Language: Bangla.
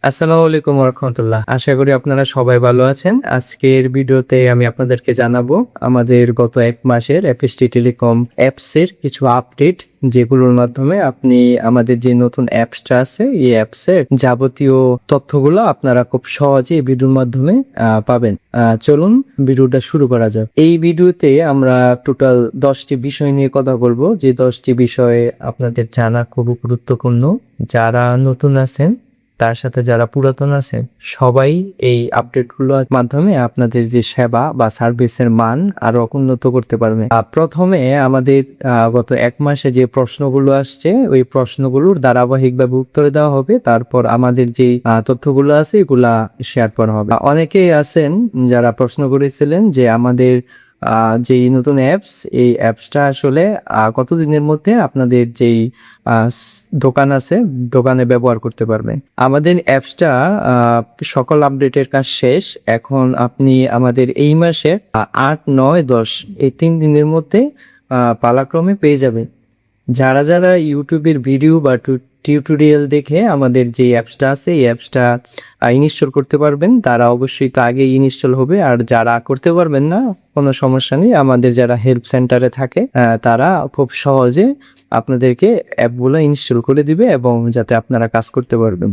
আসসালামু আলাইকুম রাহমাতুল্লাহ। আশা করি আপনারা সবাই ভালো আছেন। আজকের ভিডিওতে আমি আপনাদেরকে জানাবো আমাদের গত ১ মাসের এফএসটি টেলিকম অ্যাপসের কিছু আপডেট, যেগুলোর মাধ্যমে আপনি আমাদের যে নতুন অ্যাপসটা আছে এই অ্যাপসের যাবতীয় তথ্যগুলো আপনারা খুব সহজে এই ভিডিওর মাধ্যমে পাবেন। চলুন ভিডিওটা শুরু করা যাক। এই ভিডিওতে আমরা টোটাল 10টি বিষয় নিয়ে কথা বলবো, যে 10টি বিষয়ে আপনাদের জানা খুব গুরুত্বপূর্ণ। যারা নতুন আছেন তার সাথে যারা পুরাতন আছেন সবাই এই আপডেটগুলোর মাধ্যমে আপনাদের যে সেবা বা সার্ভিসের মান আরো উন্নত করতে পারবে। প্রথমে আমাদের গত ১ মাসে যে প্রশ্নগুলো আসছে ওই প্রশ্নগুলোর ধারাবাহিকভাবে উত্তর দেওয়া হবে, তারপর আমাদের যে তথ্যগুলো আছে এগুলা শেয়ার করা হবে। অনেকেই আছেন যারা প্রশ্ন করেছিলেন যে আমাদের যে নতুন অ্যাপস, এই অ্যাপসটা আসলে কতদিনের মধ্যে আপনাদের যেই দোকান আছে দোকানে ব্যবহার করতে পারবেন। আমাদের অ্যাপসটা সকল আপডেটের কাজ শেষ। এখন আপনি আমাদের এই মাসে ৮, ৯, ১০ এই ৩ দিনের মধ্যে পালাক্রমে পেয়ে যাবেন। যারা যারা ইউটিউবের ভিডিও বা টিউটোরিয়াল দেখে আমাদের যে অ্যাপসটা আছে এই অ্যাপসটা ইনস্টল করতে পারবেন, তারা অবশ্যই তো আগে ইনস্টল হবে। আর যারা করতে পারবেন না, কোনো সমস্যা নেই, আমাদের যারা হেল্প সেন্টারে থাকে তারা খুব সহজে আপনাদেরকে অ্যাপগুলো ইনস্টল করে দিবে এবং যাতে আপনারা কাজ করতে পারবেন।